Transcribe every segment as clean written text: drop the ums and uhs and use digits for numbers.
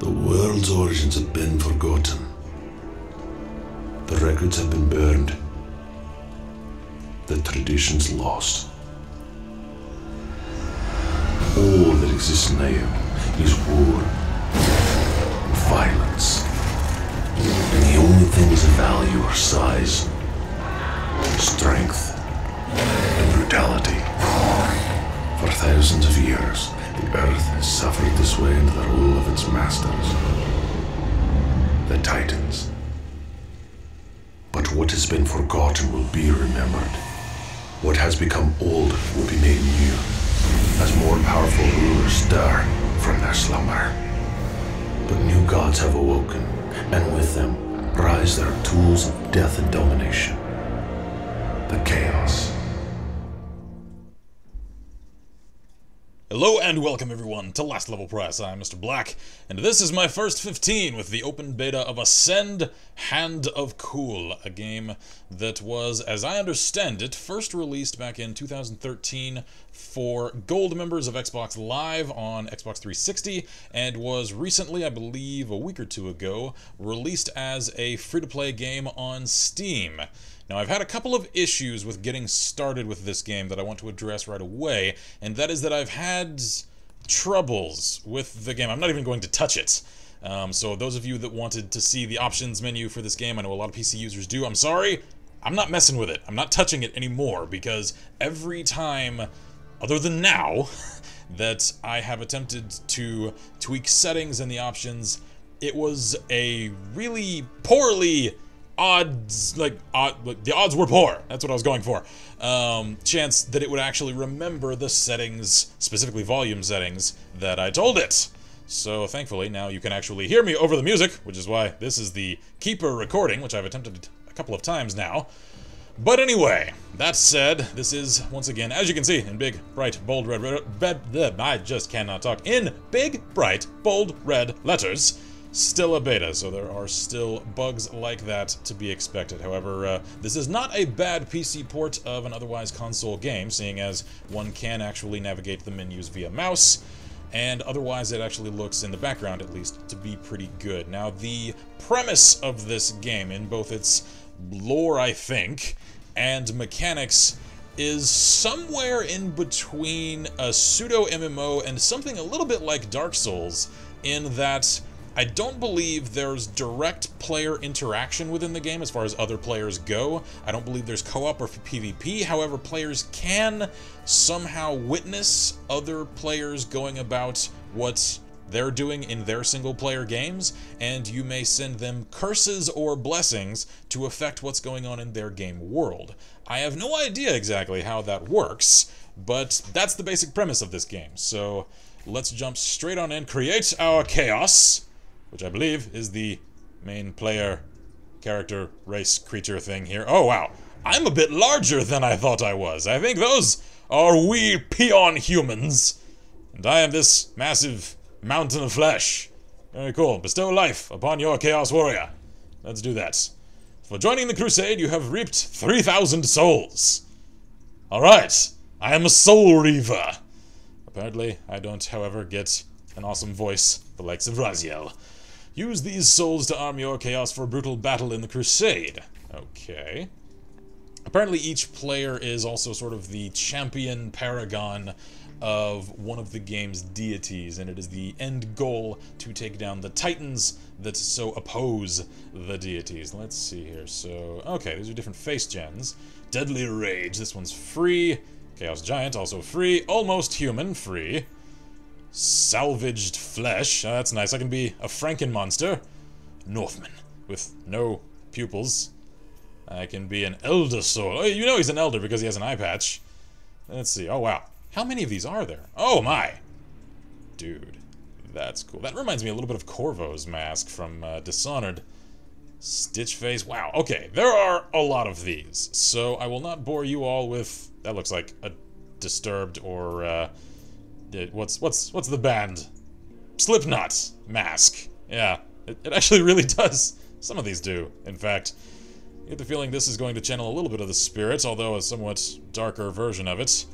The world's origins have been forgotten. The records have been burned. The traditions lost. All that exists now is war and violence. And the only things of value are size, strength, and brutality. For thousands of years, the Earth has suffered this way under the rule of its masters, the Titans. But what has been forgotten will be remembered. What has become old will be made new, as more powerful rulers stir from their slumber. But new gods have awoken, and with them rise their tools of death and domination. The Chaos. Hello and welcome everyone to Last Level Press. I'm Mr. Black, and this is my first 15 with the open beta of Ascend Hand of Cool, a game that was, as I understand it, first released back in 2013 for gold members of Xbox Live on Xbox 360, and was recently, I believe a week or two ago, released as a free-to-play game on Steam. Now, I've had a couple of issues with getting started with this game that I want to address right away, and that is that I've had troubles with the game. I'm not even going to touch it. So those of you that wanted to see the options menu for this game, I know a lot of PC users do, I'm sorry, I'm not messing with it. I'm not touching it anymore, because every time, other than now, that I have attempted to tweak settings in the options, it was a really poorly the odds were poor, that's what I was going for, chance that it would actually remember the settings, specifically volume settings, that I told it. So thankfully now you can actually hear me over the music, which is why this is the keeper recording, which I've attempted a couple of times now. But anyway, that said, this is, once again, as you can see, in big, bright, bold red, I just cannot talk, in big, bright, bold red letters, still a beta, so there are still bugs like that to be expected. However, this is not a bad PC port of an otherwise console game, seeing as one can actually navigate the menus via mouse, and otherwise it actually looks, in the background at least, to be pretty good. Now, the premise of this game, in both its lore, I think, and mechanics, is somewhere in between a pseudo-MMO and something a little bit like Dark Souls, in that I don't believe there's direct player interaction within the game as far as other players go. I don't believe there's co-op or PvP. However, players can somehow witness other players going about what they're doing in their single-player games, and you may send them curses or blessings to affect what's going on in their game world. I have no idea exactly how that works, but that's the basic premise of this game. So let's jump straight on in, create our chaos, which I believe is the main player, character, race, creature thing here. Oh, wow. I'm a bit larger than I thought I was. I think those are we peon humans. And I am this massive mountain of flesh. Very cool. Bestow life upon your Chaos Warrior. Let's do that. For joining the Crusade, you have reaped 3,000 souls. Alright. I am a Soul Reaver. Apparently, I don't, however, get an awesome voice, the likes of Raziel. Use these souls to arm your chaos for brutal battle in the Crusade. Okay. Apparently each player is also sort of the champion paragon of one of the game's deities, and it is the end goal to take down the titans that so oppose the deities. Let's see here. So, okay, these are different face gens. Deadly Rage, this one's free. Chaos Giant, also free. Almost Human, free. Salvaged Flesh, that's nice. I can be a Frankenmonster. Northman, with no pupils. I can be an Elder Soul. Oh, you know he's an Elder because he has an eye patch. Let's see, oh wow. How many of these are there? Oh my! Dude, that's cool. That reminds me a little bit of Corvo's mask from Dishonored. Stitch Face, wow, okay. There are a lot of these, so I will not bore you all with... That looks like a Disturbed or, what's the band? Slipknot mask. Yeah, it actually really does. Some of these do, in fact. I get the feeling this is going to channel a little bit of the spirit, although a somewhat darker version of it.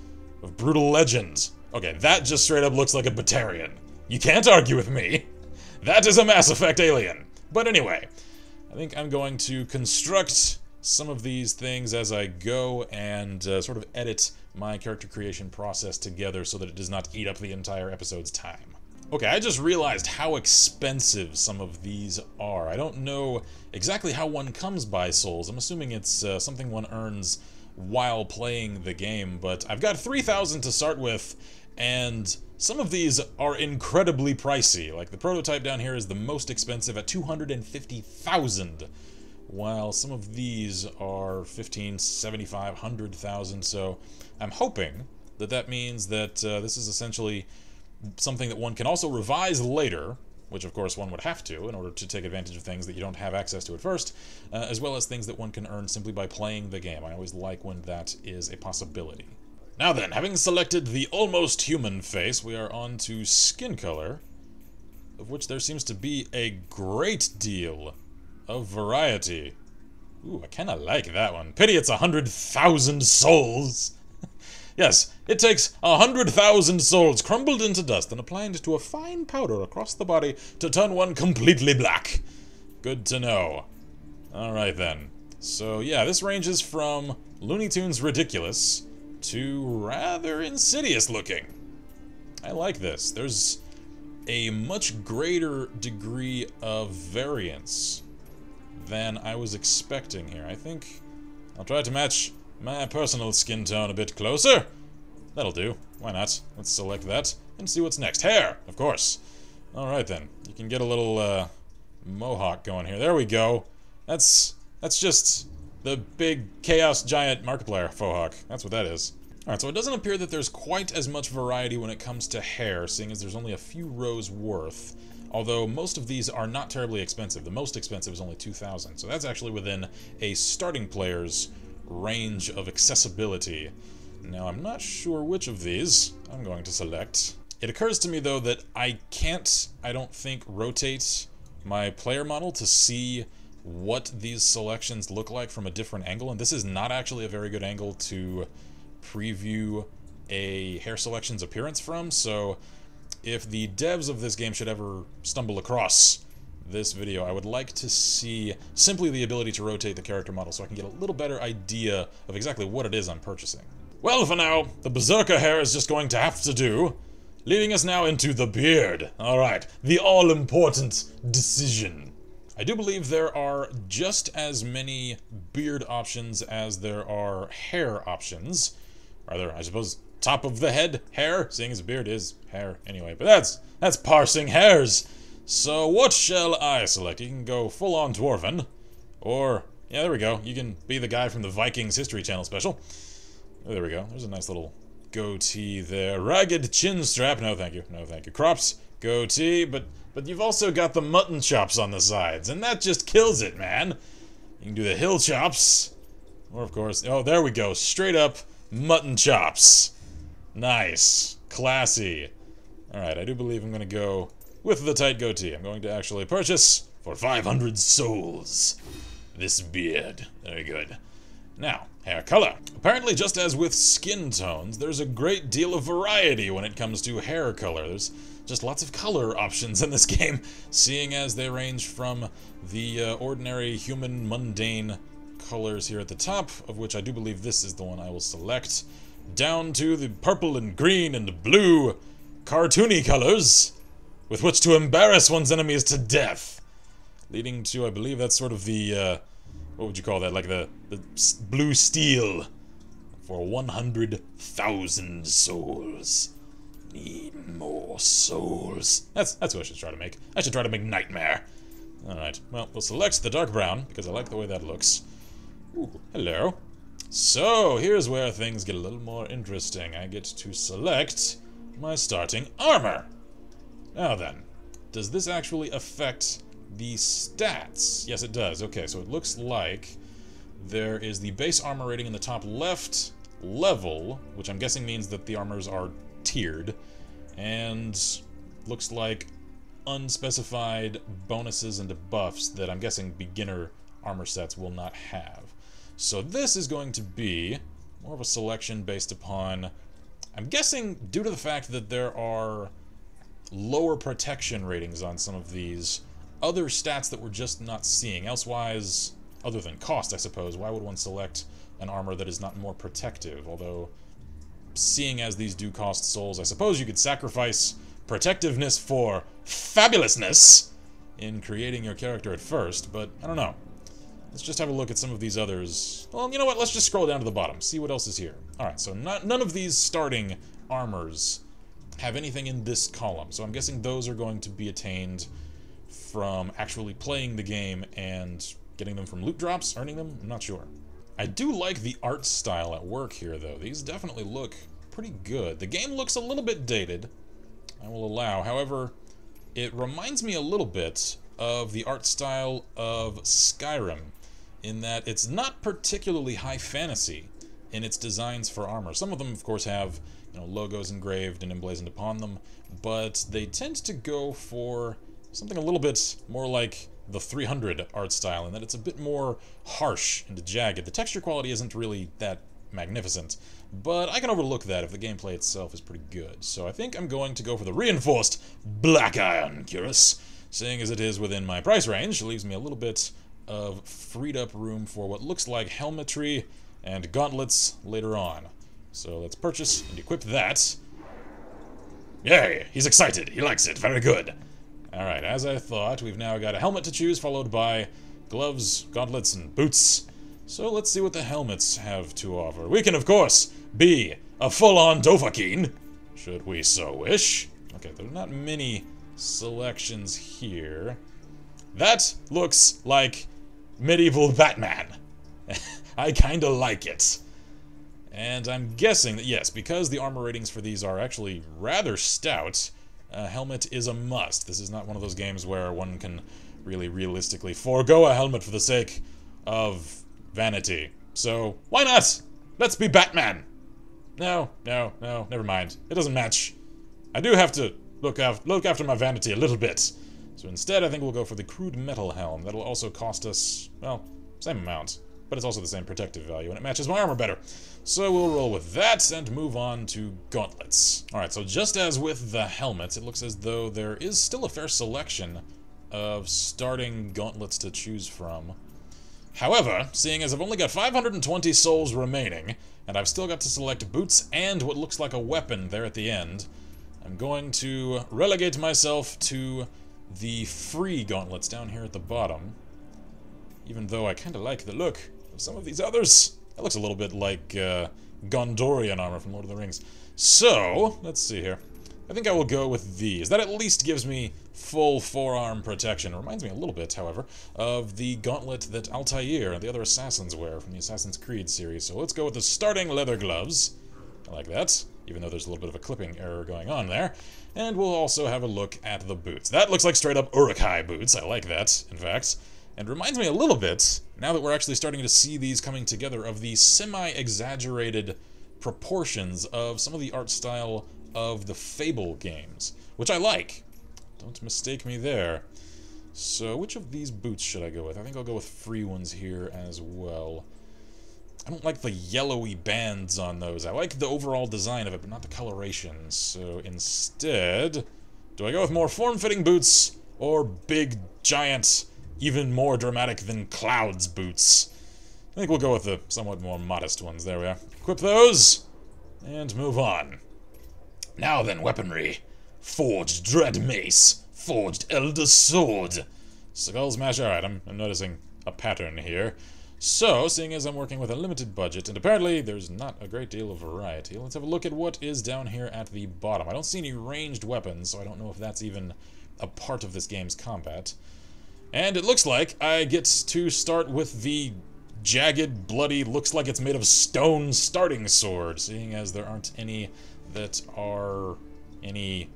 Of Brutal Legend. Okay, that just straight up looks like a Batarian. You can't argue with me. That is a Mass Effect alien! But anyway, I think I'm going to construct some of these things as I go and sort of edit my character creation process together so that it does not eat up the entire episode's time. Okay, I just realized how expensive some of these are. I don't know exactly how one comes by souls. I'm assuming it's something one earns while playing the game, but I've got 3,000 to start with, and some of these are incredibly pricey. Like the prototype down here is the most expensive at 250,000, while some of these are 15, 75, 100,000. So I'm hoping that that means that this is essentially something that one can also revise later, which of course one would have to in order to take advantage of things that you don't have access to at first, as well as things that one can earn simply by playing the game. I always like when that is a possibility. Now then, having selected the almost human face, we are on to skin color, of which there seems to be a great deal of variety. Ooh, I kinda like that one. Pity it's 100,000 souls! Yes, it takes 100,000 souls crumbled into dust and applied to a fine powder across the body to turn one completely black. Good to know. Alright then. So yeah, this ranges from Looney Tunes ridiculous to rather insidious looking. I like this. There's a much greater degree of variance than I was expecting here. I think I'll try to match my personal skin tone a bit closer. That'll do. Why not? Let's select that and see what's next. Hair, of course. Alright then. You can get a little mohawk going here. There we go. That's just the big Chaos Giant Markiplier faux hawk. That's what that is. Alright, so it doesn't appear that there's quite as much variety when it comes to hair, seeing as there's only a few rows worth. Although most of these are not terribly expensive. The most expensive is only 2,000. So that's actually within a starting player's range of accessibility. Now, I'm not sure which of these I'm going to select. It occurs to me, though, that I can't, I don't think, rotate my player model to see what these selections look like from a different angle, and this is not actually a very good angle to preview a hair selection's appearance from, so if the devs of this game should ever stumble across this video, I would like to see simply the ability to rotate the character model so I can get a little better idea of exactly what it is I'm purchasing. Well, for now, the berserker hair is just going to have to do, leading us now into the beard. Alright, the all-important decision. I do believe there are just as many beard options as there are hair options. Rather, I suppose, top of the head hair, seeing as beard is hair anyway, but that's parsing hairs. So what shall I select? You can go full-on dwarven, or, yeah, there we go, you can be the guy from the Vikings History Channel special. Oh, there we go, there's a nice little goatee there. Ragged chin strap, no thank you, no thank you. Crops, goatee, but you've also got the mutton chops on the sides, and that just kills it, man. You can do the hill chops, or of course, oh, there we go, straight up mutton chops. Nice, classy. Alright, I do believe I'm gonna go with the tight goatee. I'm going to actually purchase, for 500 souls, this beard. Very good. Now, hair color. Apparently, just as with skin tones, there's a great deal of variety when it comes to hair color. There's just lots of color options in this game, seeing as they range from the ordinary human mundane colors here at the top, of which I do believe this is the one I will select, down to the purple and green and blue cartoony colors with which to embarrass one's enemies to death, leading to, I believe that's sort of the what would you call that? Like the blue steel for 100,000 souls. Need more souls. That's what I should try to make. I should try to make Nightmare. Alright, well, we'll select the dark brown, because I like the way that looks. Ooh, hello. So, here's where things get a little more interesting. I get to select my starting armor. Now then, does this actually affect the stats? Yes, it does. Okay, so it looks like there is the base armor rating in the top left level, which I'm guessing means that the armors are tiered, and looks like unspecified bonuses and debuffs that I'm guessing beginner armor sets will not have. So this is going to be more of a selection based upon, I'm guessing, due to the fact that there are lower protection ratings on some of these other stats that we're just not seeing. Elsewise, other than cost, I suppose, why would one select an armor that is not more protective? Although, seeing as these do cost souls, I suppose you could sacrifice protectiveness for fabulousness in creating your character at first, but I don't know. Let's just have a look at some of these others. Well, you know what? Let's just scroll down to the bottom, see what else is here. Alright, so none of these starting armors have anything in this column, so I'm guessing those are going to be attained from actually playing the game and getting them from loot drops, earning them? I'm not sure. I do like the art style at work here, though. These definitely look pretty good. The game looks a little bit dated, I will allow. However, it reminds me a little bit of the art style of Skyrim, in that it's not particularly high fantasy in its designs for armor. Some of them, of course, have, you know, logos engraved and emblazoned upon them, but they tend to go for something a little bit more like the 300 art style, in that it's a bit more harsh and jagged. The texture quality isn't really that magnificent, but I can overlook that if the gameplay itself is pretty good. So I think I'm going to go for the reinforced Black Iron Cuirass, seeing as it is within my price range. It leaves me a little bit of freed up room for what looks like helmetry and gauntlets later on. So let's purchase and equip that. Yay! He's excited. He likes it. Very good. Alright, as I thought, we've now got a helmet to choose, followed by gloves, gauntlets, and boots. So let's see what the helmets have to offer. We can, of course, be a full-on Dovahkiin, should we so wish. Okay, there are not many selections here. That looks like medieval Batman. I kinda like it. And I'm guessing that, yes, because the armor ratings for these are actually rather stout, a helmet is a must. This is not one of those games where one can really realistically forego a helmet for the sake of vanity. So, why not? Let's be Batman! No, never mind. It doesn't match. I do have to look after my vanity a little bit. So instead, I think we'll go for the crude metal helm. That'll also cost us, well, same amount, but it's also the same protective value, and it matches my armor better. So we'll roll with that and move on to gauntlets. Alright, so just as with the helmets, it looks as though there is still a fair selection of starting gauntlets to choose from. However, seeing as I've only got 520 souls remaining, and I've still got to select boots and what looks like a weapon there at the end, I'm going to relegate myself to the free gauntlets down here at the bottom. Even though I kind of like the look of some of these others. That looks a little bit like Gondorian armor from Lord of the Rings. So, let's see here. I think I will go with these. That at least gives me full forearm protection. It reminds me a little bit, however, of the gauntlet that Altair and the other assassins wear from the Assassin's Creed series. So let's go with the starting leather gloves. I like that, even though there's a little bit of a clipping error going on there. And we'll also have a look at the boots. That looks like straight up Uruk-hai boots. I like that, in fact. And reminds me a little bit, now that we're actually starting to see these coming together, of the semi-exaggerated proportions of some of the art style of the Fable games, which I like. Don't mistake me there. So which of these boots should I go with? I think I'll go with free ones here as well. I don't like the yellowy bands on those. I like the overall design of it, but not the coloration. So instead, do I go with more form-fitting boots or big, giant, even more dramatic than Cloud's boots? I think we'll go with the somewhat more modest ones. There we are. Equip those, and move on. Now then, weaponry. Forged Dread Mace. Forged Elder Sword. Skull Smash. Alright, I'm noticing a pattern here. So, seeing as I'm working with a limited budget, and apparently there's not a great deal of variety, let's have a look at what is down here at the bottom. I don't see any ranged weapons, so I don't know if that's even a part of this game's combat. And it looks like I get to start with the jagged, bloody, looks like it's made of stone starting sword, seeing as there aren't any that are any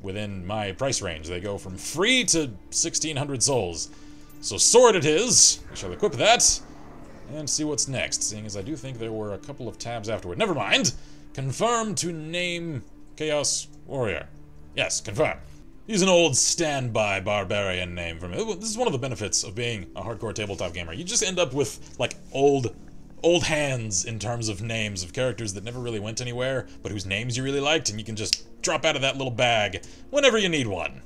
within my price range. They go from free to 1,600 souls. So sword it is. We shall equip that and see what's next, seeing as I do think there were a couple of tabs afterward. Never mind. Confirm to name Chaos Warrior. Yes, confirm. Use an old standby barbarian name for me. This is one of the benefits of being a hardcore tabletop gamer. You just end up with, like, old old hands in terms of names of characters that never really went anywhere, but whose names you really liked, and you can just drop out of that little bag whenever you need one.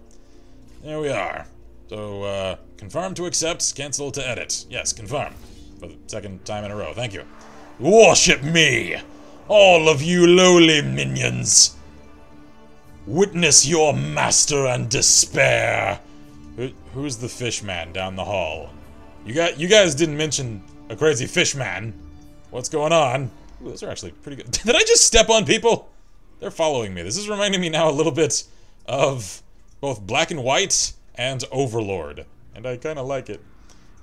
There we are. So, confirm to accept, cancel to edit. Yes, confirm. For the second time in a row. Thank you. Worship me! All of you lowly minions! Witness your master and despair! Who's the fish man down the hall? You guys didn't mention a crazy fish man. What's going on? Ooh, those are actually pretty good. Did I just step on people? They're following me. This is reminding me now a little bit of both Black and White and Overlord. And I kind of like it.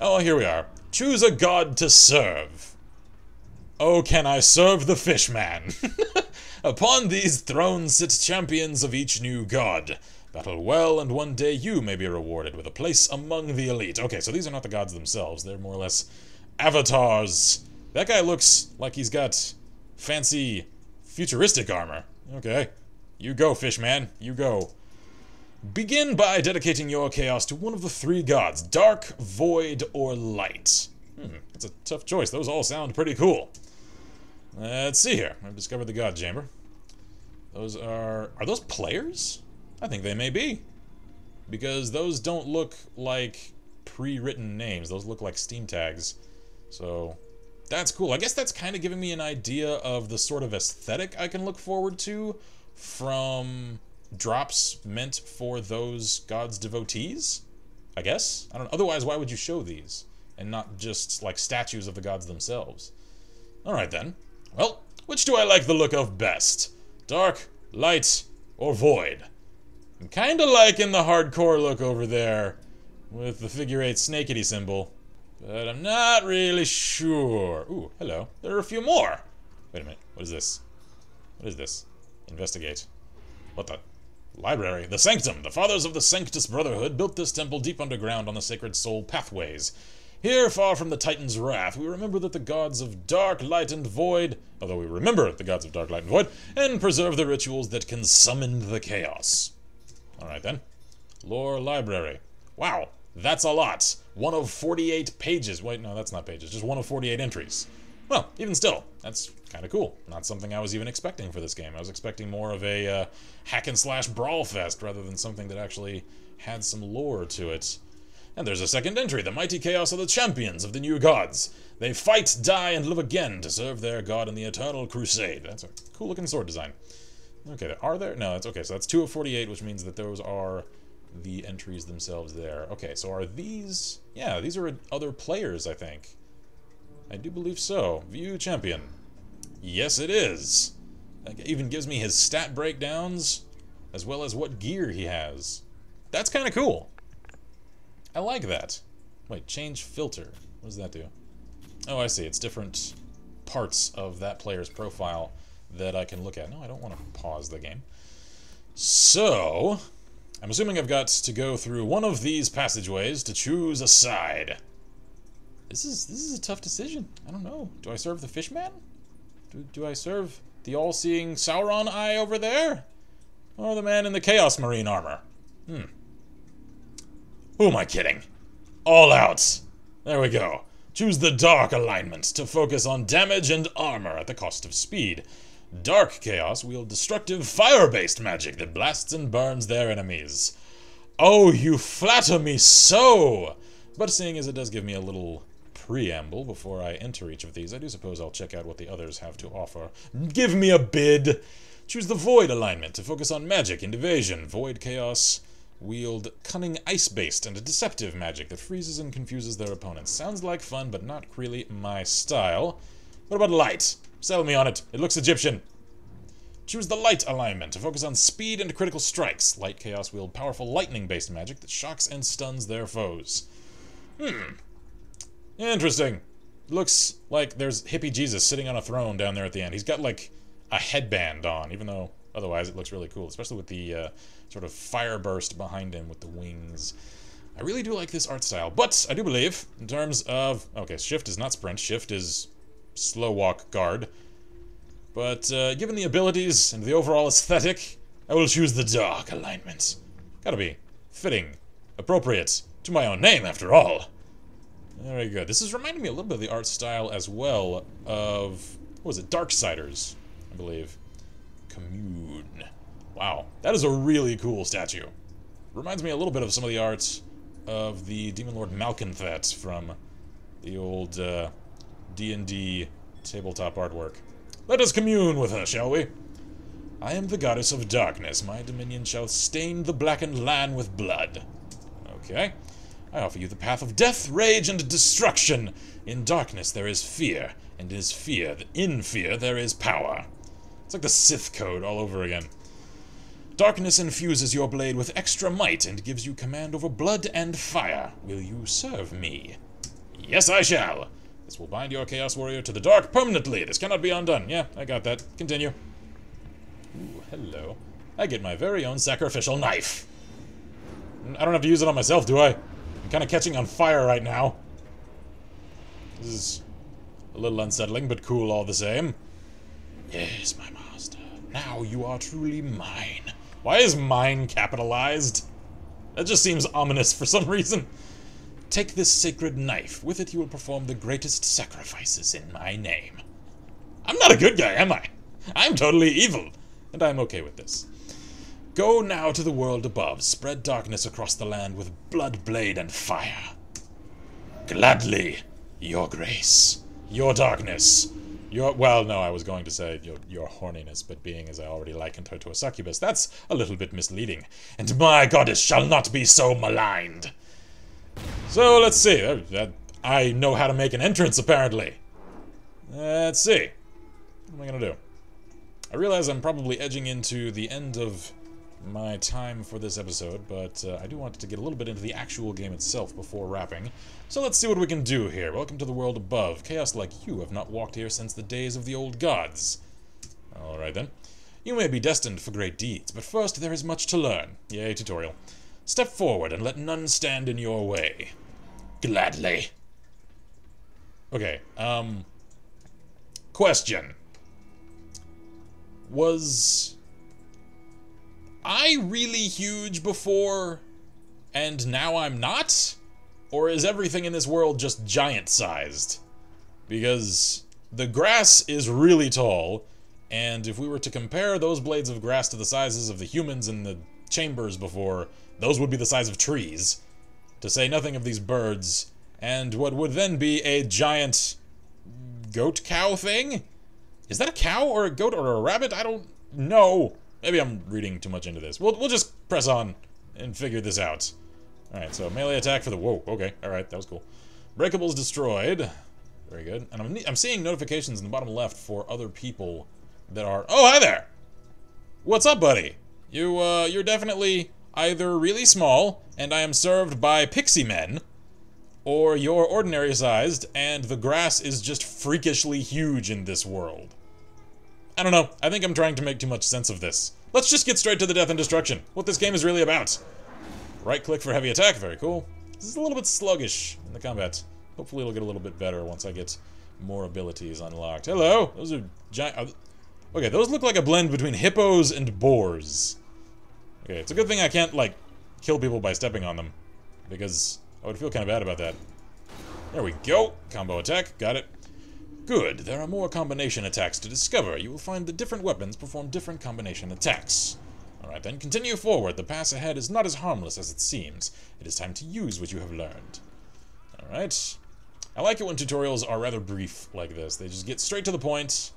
Oh, here we are. Choose a god to serve. Oh, can I serve the fishman? Upon these thrones sit champions of each new god. Battle well, and one day you may be rewarded with a place among the elite. Okay, so these are not the gods themselves. They're more or less avatars. That guy looks like he's got fancy futuristic armor. Okay. You go, fishman. You go. Begin by dedicating your chaos to one of the three gods. Dark, Void, or Light. That's a tough choice. Those all sound pretty cool. Let's see here. I've discovered the God Chamber. Those are those players? I think they may be. Because those don't look like pre-written names. Those look like Steam tags. So, that's cool. I guess that's kind of giving me an idea of the sort of aesthetic I can look forward to from drops meant for those gods' devotees? I guess? I don't know. Otherwise, why would you show these? And not just, like, statues of the gods themselves? Alright then. Well, which do I like the look of best? Dark, Light, or Void? I'm kinda liking the hardcore look over there with the figure 8 snakety symbol, but I'm not really sure. Ooh, hello. There are a few more. Wait a minute. What is this? What is this? Investigate. What the? Library. The Sanctum. The fathers of the Sanctus Brotherhood built this temple deep underground on the sacred soul pathways. Here, far from the Titan's wrath, we remember that the gods of dark, light, and void, although we remember the gods of dark, light, and void, and preserve the rituals that can summon the chaos. Alright then. Lore Library. Wow, that's a lot. 1 of 48 pages. Wait, no, that's not pages. Just 1 of 48 entries. Well, even still, that's kind of cool. Not something I was even expecting for this game. I was expecting more of a hack-and-slash brawl fest rather than something that actually had some lore to it. And there's a second entry. The mighty chaos are the champions of the new gods. They fight, die, and live again to serve their god in the eternal crusade. That's a cool-looking sword design. Okay, are there? No, that's okay. So that's 2 of 48, which means that those are the entries themselves there. Okay, so are these... Yeah, these are other players, I think. I do believe so. View champion. Yes, it is. That even gives me his stat breakdowns, as well as what gear he has. That's kind of cool. I like that. Wait, change filter. What does that do? Oh, I see. It's different parts of that player's profile that I can look at. No, I don't want to pause the game. So, I'm assuming I've got to go through one of these passageways to choose a side. This is a tough decision. I don't know. Do I serve the fishman? Do I serve the all-seeing Sauron eye over there? Or the man in the Chaos Marine armor? Who am I kidding? All out. There we go. Choose the Dark alignment to focus on damage and armor at the cost of speed. Dark Chaos wield destructive fire-based magic that blasts and burns their enemies. Oh, you flatter me so! But seeing as it does give me a little preamble before I enter each of these, I do suppose I'll check out what the others have to offer. Give me a bid! Choose the Void alignment to focus on magic and evasion. Void Chaos wield cunning ice-based and deceptive magic that freezes and confuses their opponents. Sounds like fun, but not really my style. What about Light? Sell me on it. It looks Egyptian. Choose the Light alignment to focus on speed and critical strikes. Light Chaos wield powerful lightning-based magic that shocks and stuns their foes. Interesting. Looks like there's hippie Jesus sitting on a throne down there at the end. He's got like a headband on, even though otherwise it looks really cool, especially with the sort of fire burst behind him with the wings. I really do like this art style, but I do believe, in terms of... Okay, shift is not sprint, shift is slow walk guard. But given the abilities and the overall aesthetic, I will choose the Dark alignment. Gotta be fitting, appropriate to my own name, after all. Very good. This is reminding me a little bit of the art style as well of, what was it, Darksiders, I believe. Commune. Wow, that is a really cool statue. Reminds me a little bit of some of the art of the Demon Lord Malconthet from the old D&D tabletop artwork. Let us commune with her, shall we? I am the goddess of darkness. My dominion shall stain the blackened land with blood. Okay. I offer you the path of death, rage, and destruction. In darkness there is fear, and in fear there is power. It's like the Sith code all over again. Darkness infuses your blade with extra might and gives you command over blood and fire. Will you serve me? Yes, I shall. This will bind your Chaos Warrior to the dark permanently. This cannot be undone. Yeah, I got that. Continue. Ooh, hello. I get my very own sacrificial knife. I don't have to use it on myself, do I? I'm kind of catching on fire right now. This is a little unsettling, but cool all the same. Yes, my master. Now you are truly mine. Why is mine capitalized? That just seems ominous for some reason. Take this sacred knife. With it you will perform the greatest sacrifices in my name. I'm not a good guy, am I? I'm totally evil. And I'm okay with this. Go now to the world above. Spread darkness across the land with blood, blade, and fire. Gladly, your grace. Your darkness. Well, no, I was going to say your horniness, but being as I already likened her to a succubus, that's a little bit misleading. And my goddess shall not be so maligned. So, let's see. I know how to make an entrance, apparently. Let's see. What am I gonna do? I realize I'm probably edging into the end of my time for this episode, but I do want to get a little bit into the actual game itself before wrapping. So let's see what we can do here. Welcome to the world above. Chaos like you have not walked here since the days of the old gods. Alright then. You may be destined for great deeds, but first there is much to learn. Yay, tutorial. Step forward and let none stand in your way. Gladly. Okay, question. Was I really huge before, and now I'm not? Or is everything in this world just giant-sized? Because the grass is really tall, and if we were to compare those blades of grass to the sizes of the humans in the chambers before, those would be the size of trees. To say nothing of these birds, and what would then be a giant goat-cow thing? Is that a cow or a goat or a rabbit? I don't know. Maybe I'm reading too much into this. We'll just press on and figure this out. Alright, so melee attack for the... Whoa, okay. Alright, that was cool. Breakables destroyed. Very good. And I'm seeing notifications in the bottom left for other people that are... Oh, hi there! What's up, buddy? You're definitely either really small, and I am served by pixie men, or you're ordinary-sized, and the grass is just freakishly huge in this world. I don't know. I think I'm trying to make too much sense of this. Let's just get straight to the death and destruction. What this game is really about. Right-click for heavy attack. Very cool. This is a little bit sluggish in the combat. Hopefully it'll get a little bit better once I get more abilities unlocked. Hello! Those are giant... Okay, those look like a blend between hippos and boars. Okay, it's a good thing I can't, like, kill people by stepping on them. Because I would feel kind of bad about that. There we go. Combo attack. Got it. Good. There are more combination attacks to discover. You will find that different weapons perform different combination attacks. Alright then, continue forward. The path ahead is not as harmless as it seems. It is time to use what you have learned. Alright. I like it when tutorials are rather brief like this. They just get straight to the point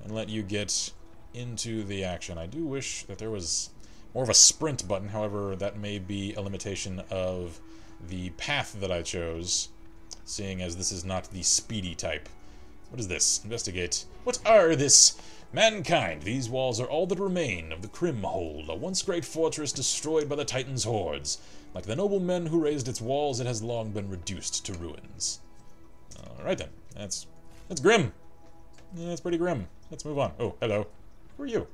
and let you get into the action. I do wish that there was more of a sprint button. However, that may be a limitation of the path that I chose, seeing as this is not the speedy type. What is this? Investigate. What are this? Mankind. These walls are all that remain of the Crimhold, a once great fortress destroyed by the Titan's hordes. Like the noble men who raised its walls, it has long been reduced to ruins. Alright then. That's grim. Yeah, that's pretty grim. Let's move on. Oh, hello. Who are you?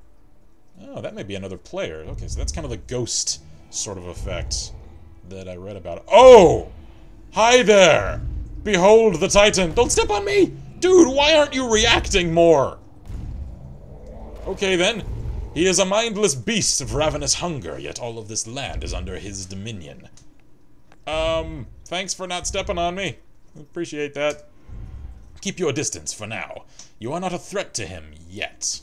Oh, that may be another player. Okay, so that's kind of the ghost sort of effect that I read about. Oh! Hi there! Behold the Titan! Don't step on me! Dude, why aren't you reacting more? Okay then. He is a mindless beast of ravenous hunger, yet all of this land is under his dominion. Thanks for not stepping on me. Appreciate that. Keep your distance for now. You are not a threat to him yet.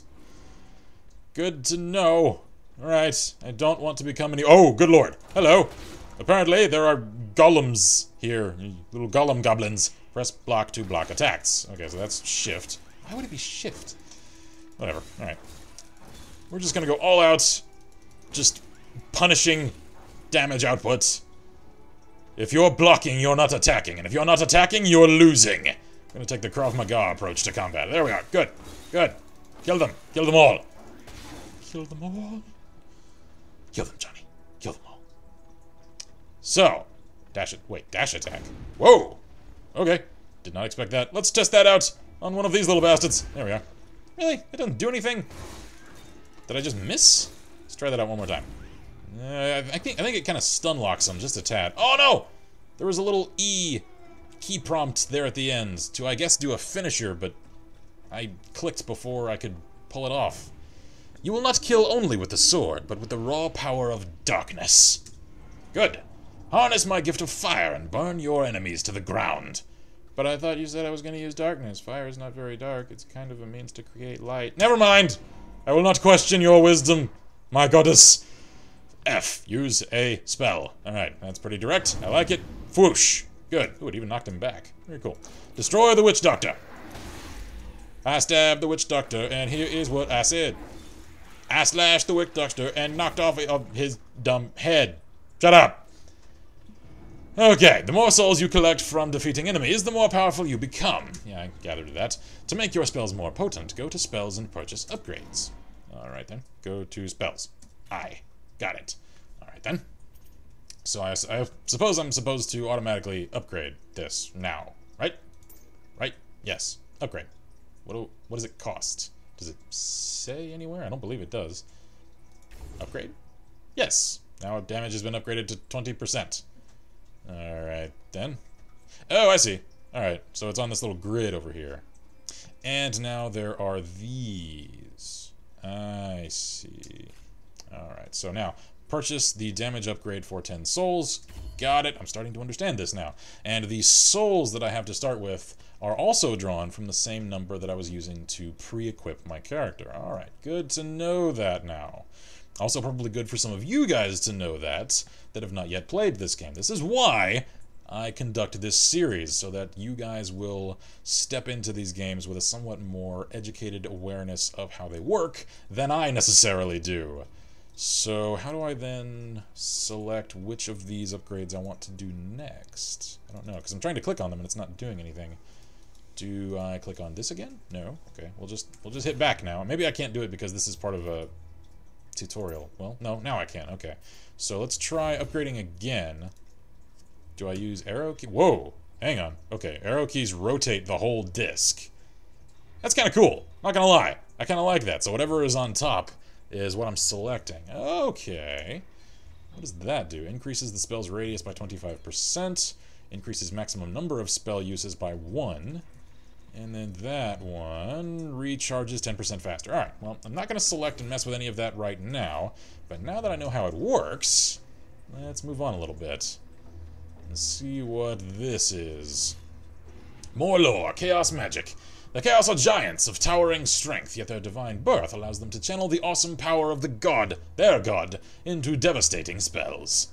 Good to know. Alright, I don't want to become any— Oh, good lord. Hello. Apparently, there are golems here. Little golem goblins. Press block to block attacks. Okay, so that's shift. Why would it be shift? Whatever. Alright. We're just gonna go all out. Just punishing damage output. If you're blocking, you're not attacking. And if you're not attacking, you're losing. I'm gonna take the Krav Maga approach to combat. There we are. Good. Good. Kill them. Kill them all. Kill them all. Kill them, Johnny. Kill them all. So. Dash it. Wait, dash attack. Whoa. Okay. Did not expect that. Let's test that out on one of these little bastards. There we are. Really? It doesn't do anything? Did I just miss? Let's try that out one more time. I think it kind of stun locks him just a tad. Oh no! There was a little E key prompt there at the end to, I guess, do a finisher, but I clicked before I could pull it off. You will not kill only with the sword, but with the raw power of darkness. Good. Harness my gift of fire and burn your enemies to the ground. But I thought you said I was going to use darkness. Fire is not very dark. It's kind of a means to create light. Never mind! I will not question your wisdom, my goddess. F. Use a spell. Alright, that's pretty direct. I like it. Whoosh. Good. Ooh, it even knocked him back. Very cool. Destroy the witch doctor. I stabbed the witch doctor, and here is what I said. I slashed the witch doctor and knocked off his dumb head. Shut up. Okay, the more souls you collect from defeating enemies, the more powerful you become. Yeah, I gathered that. To make your spells more potent, go to spells and purchase upgrades. Alright then. Go to spells. Got it. Alright then. So I suppose I'm supposed to automatically upgrade this now, right? Right? Yes. Upgrade. What does it cost? Does it say anywhere? I don't believe it does. Upgrade? Yes. Now damage has been upgraded to 20%. Alright then. Oh, I see. Alright, so it's on this little grid over here. And now there are these. I see. Alright, so now, purchase the damage upgrade for 10 souls. Got it. I'm starting to understand this now. And the souls that I have to start with are also drawn from the same number that I was using to pre-equip my character. Alright, good to know that now. Also probably good for some of you guys to know that have not yet played this game. This is why I conduct this series, so that you guys will step into these games with a somewhat more educated awareness of how they work than I necessarily do. So how do I then select which of these upgrades I want to do next? I don't know, because I'm trying to click on them and it's not doing anything. Do I click on this again? No. Okay, we'll just hit back now. Maybe I can't do it because this is part of a tutorial. Well, no, now I can. Okay. So let's try upgrading again. Do I use arrow key? Whoa! Hang on. Okay, arrow keys rotate the whole disc. That's kind of cool. Not gonna lie. I kind of like that. So whatever is on top is what I'm selecting. Okay. What does that do? Increases the spell's radius by 25%. Increases maximum number of spell uses by 1. And then that one recharges 10% faster. Alright, well, I'm not going to select and mess with any of that right now. But now that I know how it works, let's move on a little bit. And see what this is. More lore, chaos magic. The Chaos are giants of towering strength, yet their divine birth allows them to channel the awesome power of the god, their god, into devastating spells.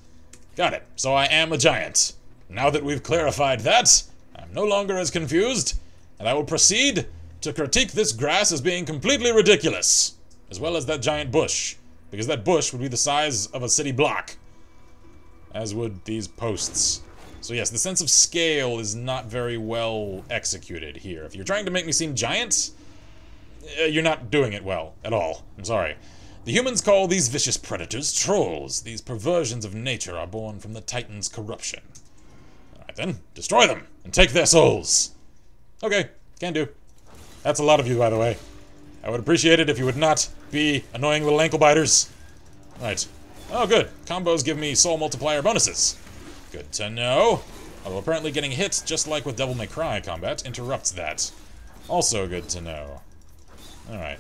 Got it. So I am a giant. Now that we've clarified that, I'm no longer as confused, and I will proceed to critique this grass as being completely ridiculous, as well as that giant bush, because that bush would be the size of a city block, as would these posts. So yes, the sense of scale is not very well executed here. If you're trying to make me seem giant, you're not doing it well at all. I'm sorry. The humans call these vicious predators trolls. These perversions of nature are born from the Titan's corruption. Alright then, destroy them and take their souls. Okay, can do. That's a lot of you, by the way. I would appreciate it if you would not be annoying little ankle biters. Right. Oh, good. Combos give me soul multiplier bonuses. Good to know. Although apparently getting hit, just like with Devil May Cry combat, interrupts that. Also good to know. Alright.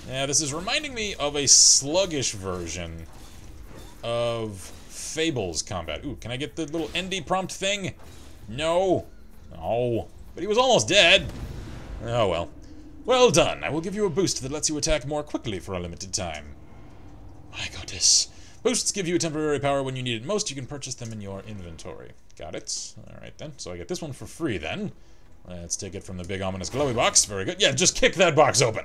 Yeah, this is reminding me of a sluggish version of Fable's combat. Ooh, can I get the little ND prompt thing? No. Oh, but he was almost dead. Oh well. Well done. I will give you a boost that lets you attack more quickly for a limited time. My goodness. Boosts give you a temporary power when you need it most. You can purchase them in your inventory. Got it. Alright then. So I get this one for free then. Let's take it from the big ominous glowy box. Very good. Yeah, just kick that box open.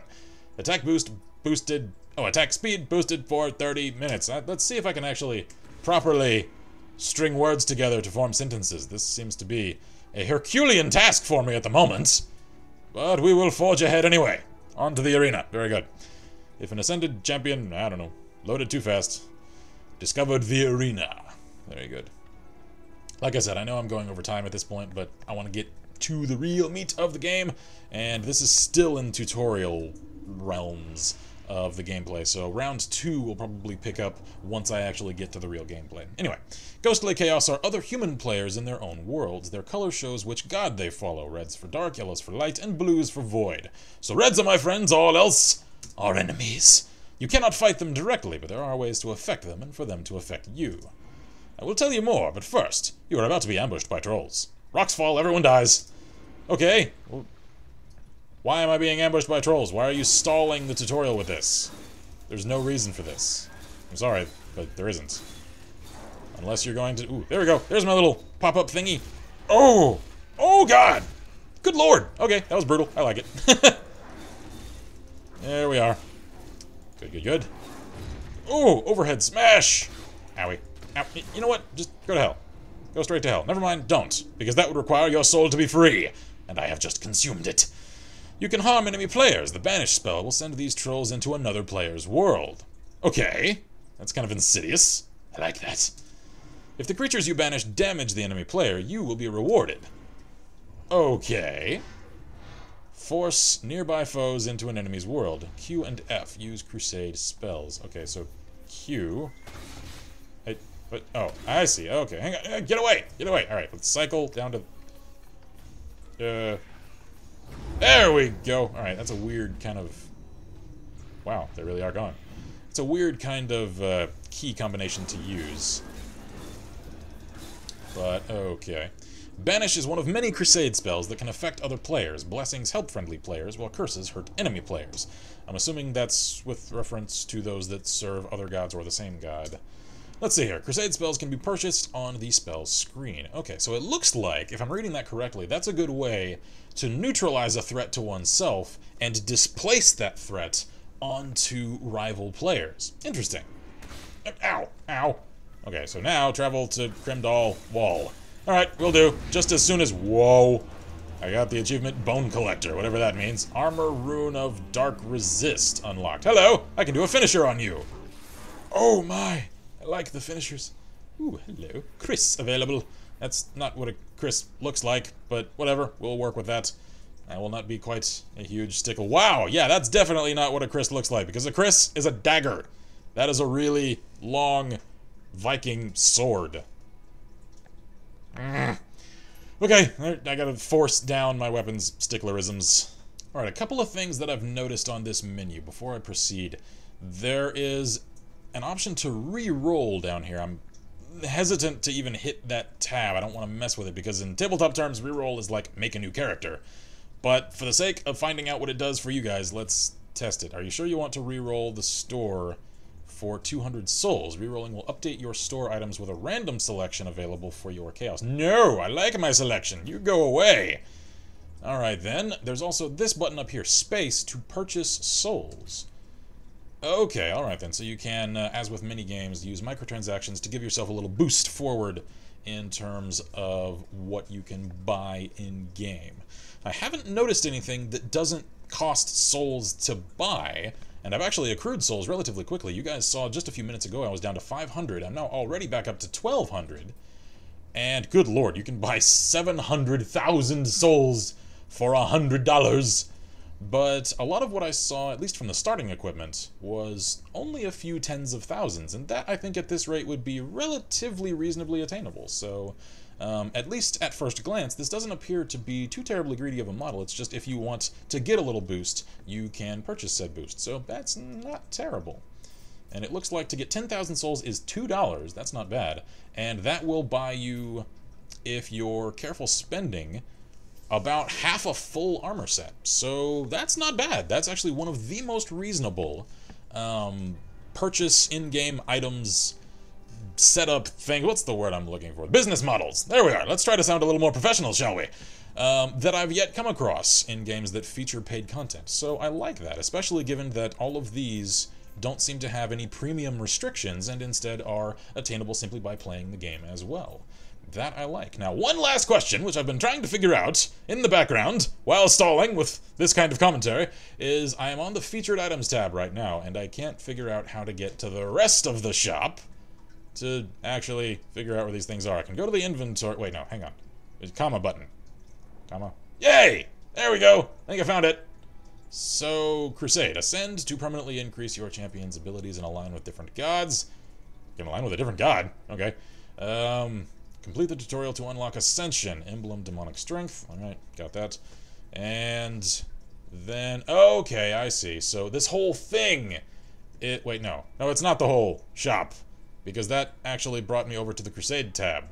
Attack boost boosted... Oh, attack speed boosted for 30 minutes. Let's see if I can actually properly string words together to form sentences. This seems to be a Herculean task for me at the moment. But we will forge ahead anyway. On to the arena. Very good. If an ascended champion... I don't know. Loaded too fast. Discovered the arena. Very good. Like I said, I know I'm going over time at this point, but I want to get to the real meat of the game, and this is still in tutorial realms of the gameplay, so round 2 will probably pick up once I actually get to the real gameplay. Anyway, Ghostly Chaos are other human players in their own worlds. Their color shows which god they follow. Reds for dark, yellows for light, and blues for void. So reds are my friends, all else are enemies. You cannot fight them directly, but there are ways to affect them and for them to affect you. I will tell you more, but first, you are about to be ambushed by trolls. Rocks fall, everyone dies. Okay, well, why am I being ambushed by trolls? Why are you stalling the tutorial with this? There's no reason for this. I'm sorry, but there isn't. Unless you're going to... Ooh, there we go. There's my little pop-up thingy. Oh! Oh, God! Good lord! Okay, that was brutal. I like it. There we are. Good, good, good. Oh, overhead smash! Owie. Ow. You know what? Just go to hell. Go straight to hell. Never mind, don't. Because that would require your soul to be free. And I have just consumed it. You can harm enemy players. The Banish spell will send these trolls into another player's world. Okay. That's kind of insidious. I like that. If the creatures you banish damage the enemy player, you will be rewarded. Okay. Force nearby foes into an enemy's world. Q and F. Use Crusade Spells. Okay, so Q... Hey, but, oh, I see. Okay, hang on. Get away! Get away! Alright, let's cycle down to... There we go! Alright, that's a weird kind of... Wow, they really are gone. It's a weird kind of key combination to use. But, okay. Banish is one of many Crusade spells that can affect other players. Blessings help friendly players, while curses hurt enemy players. I'm assuming that's with reference to those that serve other gods or the same god. Let's see here. Crusade spells can be purchased on the spell's screen. Okay, so it looks like, if I'm reading that correctly, that's a good way to neutralize a threat to oneself and displace that threat onto rival players. Interesting. Ow! Ow! Okay, so now travel to Kremdal Wall. Alright, will do. Just as soon as... Whoa! I got the achievement Bone Collector, whatever that means. Armor Rune of Dark Resist unlocked. Hello! I can do a finisher on you! Oh my! I like the finishers. Ooh, hello. Chris available. That's not what a Chris looks like, but whatever. We'll work with that. I will not be quite a huge stickle. Wow! Yeah, that's definitely not what a Chris looks like, because a Chris is a dagger. That is a really long Viking sword. Okay, I gotta force down my weapons sticklerisms. Alright, a couple of things that I've noticed on this menu before I proceed. There is an option to re-roll down here. I'm hesitant to even hit that tab. I don't want to mess with it because in tabletop terms, re-roll is like make a new character. But for the sake of finding out what it does for you guys, let's test it. Are you sure you want to re-roll the store for 200 souls? Rerolling will update your store items with a random selection available for your chaos. No, I like my selection. You go away. Alright then, there's also this button up here, space, to purchase souls. Okay, alright then, so you can, as with many games, use microtransactions to give yourself a little boost forward in terms of what you can buy in-game. I haven't noticed anything that doesn't cost souls to buy, and I've actually accrued souls relatively quickly. You guys saw just a few minutes ago I was down to 500. I'm now already back up to 1,200. And good lord, you can buy 700,000 souls for $100. But a lot of what I saw, at least from the starting equipment, was only a few tens of thousands. And that, I think, at this rate would be relatively reasonably attainable. So, at least at first glance, this doesn't appear to be too terribly greedy of a model. It's just if you want to get a little boost, you can purchase said boost. So that's not terrible. And it looks like to get 10,000 souls is $2. That's not bad. And that will buy you, if you're careful spending, about half a full armor set. So that's not bad. That's actually one of the most reasonable purchase in-game items setup thing. What's the word I'm looking for? Business models. There we are. Let's try to sound a little more professional, shall we? That I've yet come across in games that feature paid content. So I like that, especially given that all of these don't seem to have any premium restrictions and instead are attainable simply by playing the game as well. That I like. Now, one last question, which I've been trying to figure out in the background while stalling with this kind of commentary, is I am on the Featured Items tab right now, and I can't figure out how to get to the rest of the shop to actually figure out where these things are. I can go to the inventory. Wait, no, hang on. There's a comma button. Comma. Yay! There we go! I think I found it. So, Crusade. Ascend to permanently increase your champion's abilities and align with different gods. You can align with a different god. Okay. Complete the tutorial to unlock Ascension. Emblem Demonic Strength. Alright, got that. And then... Okay, I see. So this whole thing... Wait, no. No, it's not the whole shop. Because that actually brought me over to the Crusade tab.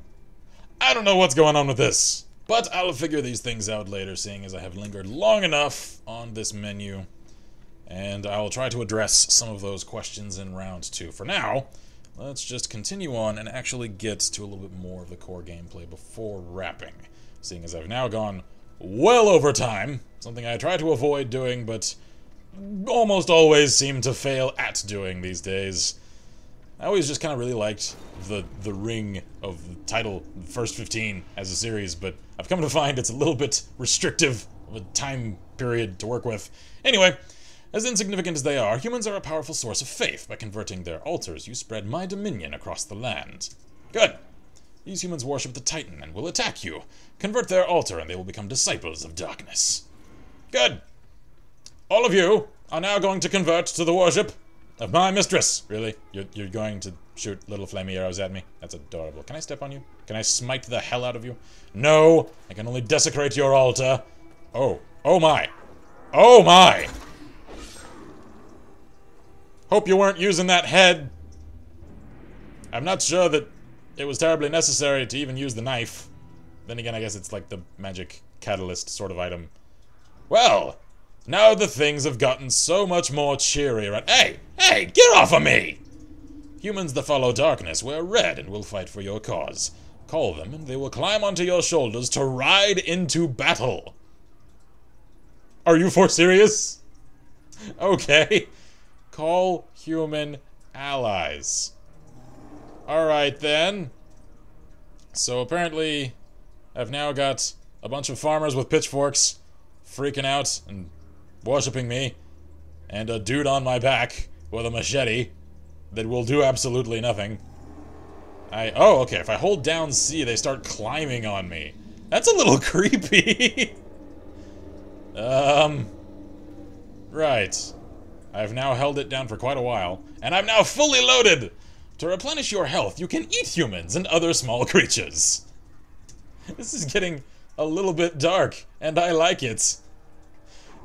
I don't know what's going on with this. But I'll figure these things out later, seeing as I have lingered long enough on this menu. And I'll try to address some of those questions in round 2. For now, let's just continue on and actually get to a little bit more of the core gameplay before wrapping. Seeing as I've now gone well over time, something I try to avoid doing, but almost always seem to fail at doing these days. I always just kind of really liked the ring of the title, the first 15 as a series, but I've come to find it's a little bit restrictive of a time period to work with. Anyway, as insignificant as they are, humans are a powerful source of faith. By converting their altars, you spread my dominion across the land. Good. These humans worship the Titan and will attack you. Convert their altar and they will become disciples of darkness. Good. All of you are now going to convert to the worship of my mistress. Really? You're going to shoot little flamey arrows at me? That's adorable. Can I step on you? Can I smite the hell out of you? No! I can only desecrate your altar. Oh. Oh my. Oh my! Hope you weren't using that head. I'm not sure that it was terribly necessary to even use the knife. Then again, I guess it's like the magic catalyst sort of item. Well, now the things have gotten so much more cheery around. Hey! Hey! Get off of me! Humans that follow darkness wear red and will fight for your cause. Call them and they will climb onto your shoulders to ride into battle. Are you for serious? Okay. Call human allies. Alright then. So apparently I've now got a bunch of farmers with pitchforks freaking out and worshipping me, and a dude on my back with a machete that will do absolutely nothing. Oh, okay, if I hold down C, they start climbing on me. That's a little creepy. Right. I've now held it down for quite a while, and I'm now fully loaded! To replenish your health, you can eat humans and other small creatures. This is getting a little bit dark, and I like it.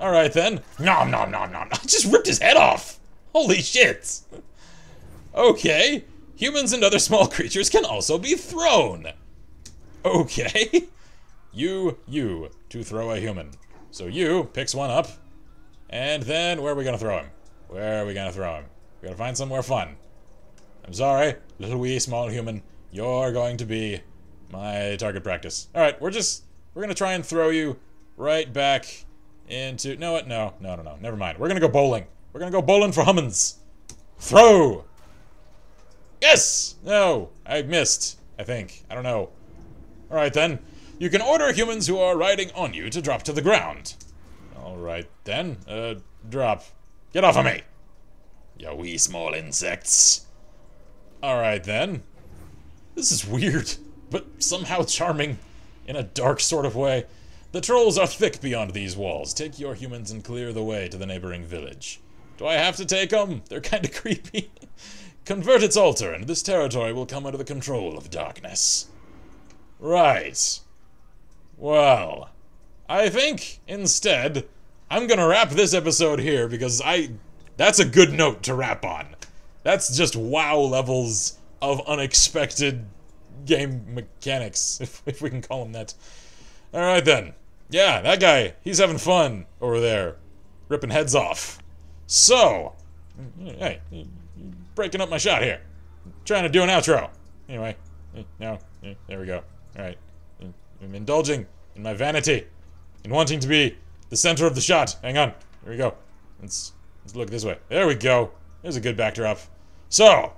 Alright then. Nom nom nom nom. I just ripped his head off! Holy shit! Okay. Humans and other small creatures can also be thrown. Okay. You, to throw a human. So you picks one up, and then where are we gonna throw him? Where are we gonna throw him? We gotta find somewhere fun. I'm sorry, little wee small human. You're going to be my target practice. Alright, we're gonna try and throw you right back into... No, what? No. Never mind. We're gonna go bowling. We're gonna go bowling for humans. Throw! Yes! No, I missed, I think. I don't know. Alright then. You can order humans who are riding on you to drop to the ground. Alright then. Drop. Get off of me! You wee small insects. Alright then. This is weird, but somehow charming in a dark sort of way. The trolls are thick beyond these walls. Take your humans and clear the way to the neighboring village. Do I have to take them? They're kinda creepy. Convert its altar, and this territory will come under the control of darkness. Right. Well, I think, instead, I'm gonna wrap this episode here, because that's a good note to wrap on. That's just WoW levels of unexpected game mechanics, if we can call them that. Alright then. Yeah, that guy, he's having fun over there, ripping heads off. So, hey, you're breaking up my shot here. I'm trying to do an outro. Anyway, no, there we go. Alright, I'm indulging in my vanity, in wanting to be the center of the shot. Hang on, here we go. Let's look this way. There we go. There's a good backdrop. So,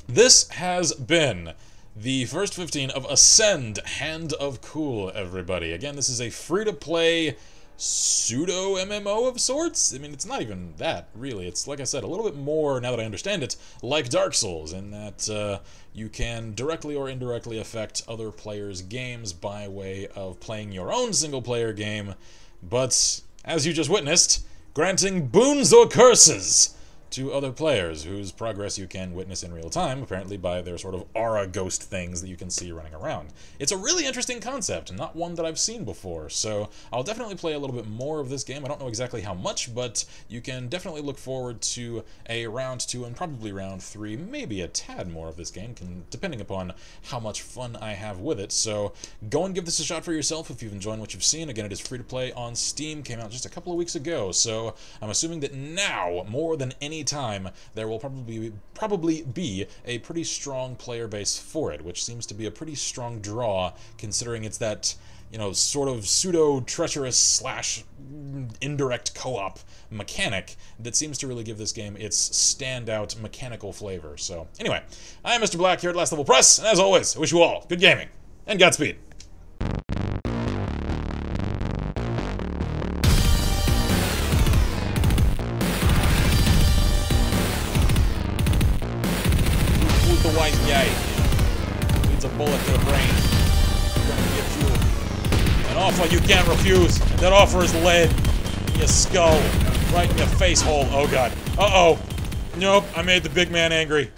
this has been the first 15 of Ascend, Hand of Cool, everybody. Again, this is a free-to-play pseudo-MMO of sorts. I mean, it's not even that, really. It's, like I said, a little bit more, now that I understand it, like Dark Souls, in that you can directly or indirectly affect other players' games by way of playing your own single-player game, but, as you just witnessed, granting boons or curses to other players whose progress you can witness in real time, apparently by their sort of aura ghost things that you can see running around. It's a really interesting concept, and not one that I've seen before, so I'll definitely play a little bit more of this game. I don't know exactly how much, but you can definitely look forward to a round 2 and probably round 3, maybe a tad more of this game, depending upon how much fun I have with it. So go and give this a shot for yourself if you've enjoyed what you've seen. Again, it is free to play on Steam, came out just a couple of weeks ago, so I'm assuming that now, more than any time, there will probably be a pretty strong player base for it, which seems to be a pretty strong draw, considering it's that, you know, sort of pseudo-treacherous slash indirect co-op mechanic that seems to really give this game its standout mechanical flavor. So, anyway, I am Mr. Black here at Last Level Press, and as always, I wish you all good gaming, and Godspeed. The white guy needs a bullet to the brain. We're gonna get you an offer you can't refuse. And that offer is lead in your skull, right in your face hole. Oh god. Uh-oh. Nope, I made the big man angry.